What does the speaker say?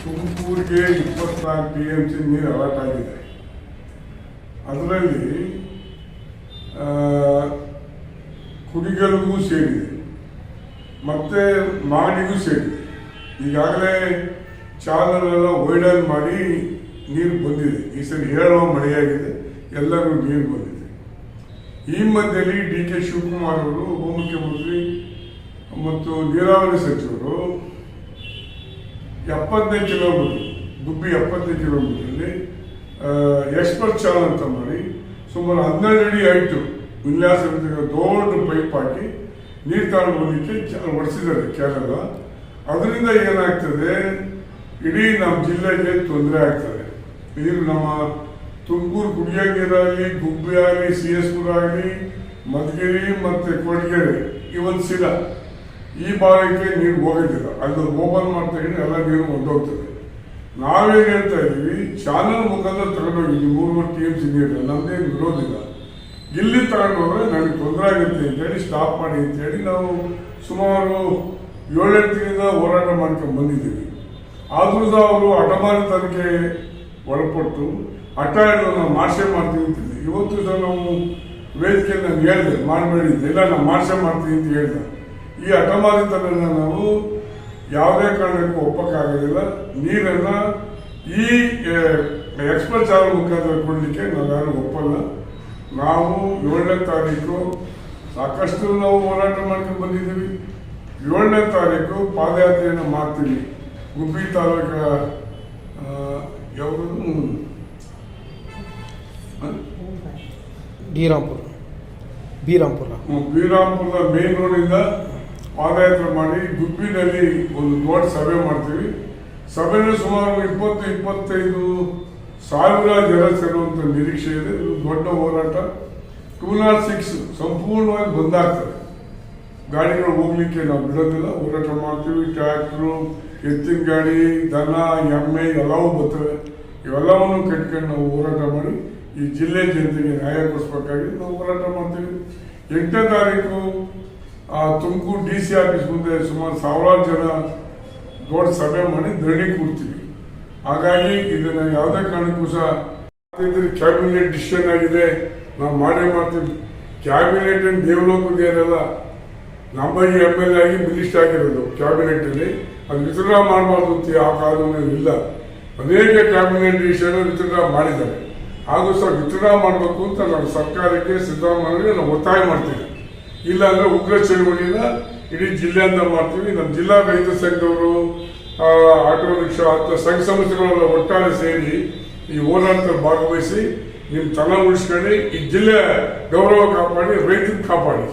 ತುಮಕೂರಿಗೆ 24 TMC ನೀರು allot ಆಗಿದೆ. ಅದರಲ್ಲಿ ಕುಡಿಗಲ್ಗೂ ಸೇರಿದೆ ಮತ್ತು ಮಾಡಿಗೂ ಸೇರಿದೆ. ಈಗಾಗಲೇ ಚಾನಲೆಲ್ಲ ವೈಡಲ್ ಮಾಡಿ ನೀರು ಬಂದಿದೆ. ಈ ಸರಿ ಹೇಳುವ ಮಳೆಯಾಗಿದೆ, ಎಲ್ಲರೂ ನೀರು ಬಂದಿದೆ. ಈ ಮಧ್ಯದಲ್ಲಿ DK ಶಿವಕುಮಾರ್ ಅವರು ಉಪಮುಖ್ಯಮಂತ್ರಿ ಮತ್ತು ನೀರಾವರಿ ಸಚಿವರು 75 ಕಿಲೋಮೀಟರ್ ಗುಬ್ಬಿ 75 ಕಿಲೋಮೀಟರಲ್ಲಿ ಎಕ್ಸ್ಪರ್ಟ್ ಚಾನಲ್ ಅಂತ ಮಾಡಿ ಸುಮಾರು 12 ಅಡಿ ಹೈಟು ವಿನ್ಯಾಸ ದೊಡ್ಡ ಪೈಪ್ ಹಾಕಿ ನೀರು ತಗೊಂಡು ಹೋಗಲಿಕ್ಕೆ ಹೊಡಿಸಿದ್ದಾರೆ ಕೇರಳ. ಅದರಿಂದ ಏನಾಗ್ತದೆ, ಇಡೀ ನಮ್ಮ ಜಿಲ್ಲೆಗೆ ತೊಂದರೆ ಆಗ್ತದೆ. ನೀರು ನಮ್ಮ ತುಮಕೂರು ಕುಡಿಯೋ ನೀರಾಗಲಿ, ಗುಬ್ಬಿ ಆಗಲಿ, CS ಪುರ ಆಗಲಿ, ಮಧುಗಿರಿ ಮತ್ತು ಕೊಡಗೆರೆ, ಇವನ್ ಸಿಲ ಈ ಭಾಗಕ್ಕೆ ನೀರು ಹೋಗೋದಿಲ್ಲ. ಅಲ್ಲಿ ಓಪನ್ ಮಾಡ್ತಾ ಇದ್ರೆ ಎಲ್ಲ ನೀರು ಹೊಂದೋಗ್ತದೆ. ನಾವೇನು ಹೇಳ್ತಾ ಇದ್ದೀವಿ, ಚಾನಲ್ ಮುಖಾಂತರ ತಗೊಂಡೋಗಿ 3 TMC ನೀರು ನಮ್ದೇನು ವಿರೋಧಿಲ್ಲ. ಇಲ್ಲಿ ತಗೊಂಡು ಹೋದ್ರೆ ನನಗೆ ತೊಂದರೆ ಆಗುತ್ತೆ ಅಂತೇಳಿ ಸ್ಟಾಪ್ ಮಾಡಿ ಅಂತೇಳಿ ನಾವು ಸುಮಾರು 7-8 ತಿಂಗಳಿಂದ ಹೋರಾಟ ಮಾಡ್ಕೊಂಡು ಬಂದಿದ್ದೀವಿ. ಆದ್ರೂ ಅವರು ಹಠಮಾರಿತನಕ್ಕೆ ಒಳಪಟ್ಟು ಹಠ ಹಿಡಿದು ನಾವು ಮಾರ್ಷೆ ಮಾಡ್ತೀವಿ ಅಂತಿದ್ದೆ. ಇವತ್ತು ಸಹ ನಾವು ವೇದಿಕೆ ನಾನು ಹೇಳಿದೆ, ಮಾಡಬೇಡಿದ್ದೆ, ಇಲ್ಲ ನಾವು ಮಾರ್ಷೆ ಮಾಡ್ತೀವಿ ಅಂತ ಹೇಳಿದೆ. ಈ ಹಠಮಾರಿತನ ನಾವು ಯಾವುದೇ ಕಾರಣಕ್ಕೂ ಒಪ್ಪಕ್ಕಾಗೋದಿಲ್ಲ. ನೀರನ್ನು ಈ ಎಕ್ಸ್ಪರ್ಟ್ ಚಾನಲ್ ಮುಖಾಂತರ ಕೊಡಲಿಕ್ಕೆ ನಾವು ಯಾರು ಒಪ್ಪಲ್ಲ. ನಾವು 7ನೇ ತಾರೀಕು ಸಾಕಷ್ಟು ನಾವು ಹೋರಾಟ ಮಾಡ್ಕೊಂಡು ಬಂದಿದ್ದೀವಿ. 7ನೇ ತಾರೀಕು ಪಾದಯಾತ್ರೆಯನ್ನು ಮಾಡ್ತೀವಿ. ಗುಬ್ಬಿ ತಾಲೂಕ ಯಾವುದು ಬೀರಾಂಪುರದ ಮೇನ್ ರೋಡಿಂದ ಪಾದಯಾತ್ರೆ ಮಾಡಿ ಗುಬ್ಬಿನಲ್ಲಿ ಒಂದು ದೊಡ್ಡ ಸಭೆ ಮಾಡ್ತೀವಿ. ಸಭೆಯಲ್ಲಿ ಸುಮಾರು 20-25 ಸಾವಿರ ಜನ ಸೇರುವಂತ ನಿರೀಕ್ಷೆ ಇದೆ. ಇದು ದೊಡ್ಡ ಹೋರಾಟ. 206 ಸಂಪೂರ್ಣವಾಗಿ ಬಂದಾಗ್ತದೆ. ಗಾಡಿಗಳು ಹೋಗ್ಲಿಕ್ಕೆ ನಾವು ಬಿಡೋದಿಲ್ಲ, ಹೋರಾಟ ಮಾಡ್ತೀವಿ. ಟ್ರ್ಯಾಕ್ಟ್ರು, ಎತ್ತಿನ ಗಾಡಿ, ದನ, ಎಮ್ಮೆ ಎಲ್ಲವೂ ಬರ್ತವೆ. ಇವೆಲ್ಲವನ್ನು ಕಟ್ಕೊಂಡು ನಾವು ಹೋರಾಟ ಮಾಡಿ ಈ ಜಿಲ್ಲೆ ಜನತೆಗೆ ನ್ಯಾಯ ಕೊಡಿಸ್ಬೇಕಾಗಿ ನಾವು ಹೋರಾಟ ಮಾಡ್ತೀವಿ. 8ನೇ ತಾರೀಕು ತುಮಕೂರು DC ಆಫೀಸ್ ಮುಂದೆ ಸುಮಾರು 1000 ಜನ ದೊಡ್ಡ ಸಭೆ ಮಾಡಿ ಧರಣಿ ಕೂಡ್ತೀವಿ. ಹಾಗಾಗಿ ಇದನ್ನ ಯಾವುದೇ ಕಾರಣಕ್ಕೂ ಸಹ ಕ್ಯಾಬಿನೆಟ್ ಡಿಸಿಷನ್ ಆಗಿದೆ, ನಾವು ಮಾಡೇ ಮಾಡ್ತೀವಿ. ಕ್ಯಾಬಿನೆಟ್ ದೇವಲೋಕದ ಏನಲ್ಲ, ನಮ್ಮ MLA ಆಗಿ ಮಿನಿಸ್ಟರ್ ಆಗಿರೋದು ಕ್ಯಾಬಿನೆಟ್ ಅಲ್ಲಿ, ಅದು ವಿತ್ಡ್ರಾ ಮಾಡಬಾರ್ದು ಅಂತ ಯಾವ ಕಾನೂನು ಇಲ್ಲ. ಅನೇಕ ಕ್ಯಾಬಿನೆಟ್ ಡಿಸಿಷನ್ ವಿತ್ಡ್ರಾ ಮಾಡಿದ್ದಾರೆ. ಹಾಗೂ ಸಹ ವಿತ್ಡ್ರಾ ಮಾಡಬೇಕು ಅಂತ ನಾವು ಸರ್ಕಾರಕ್ಕೆ, ಸಿದ್ದರಾಮಯ್ಯಗೆ ನಾವು ಒತ್ತಾಯ ಮಾಡ್ತೀವಿ. ಇಲ್ಲ ಅಂದ್ರೆ ಉಗ್ರ ಚಳವಳಿನ ಇಡೀ ಜಿಲ್ಲೆಯಿಂದ ಮಾಡ್ತೀವಿ. ನಮ್ಮ ಜಿಲ್ಲಾ ರೈತ ಸಂಘದವರು, ಆಟೋ ರಿಕ್ಷಾ ಅಂತ ಸಂಘ ಸಂಸ್ಥೆಗಳೆಲ್ಲ ಒಟ್ಟಾರೆ ಸೇರಿ ಈ ಹೋರಾಟದಲ್ಲಿ ಭಾಗವಹಿಸಿ ನಿಮ್ಮ ತನ ಉಳಿಸ್ಕೊಳ್ಳಿ, ಈ ಜಿಲ್ಲೆ ಗೌರವ ಕಾಪಾಡಿ, ರೈತನ ಕಾಪಾಡಿ.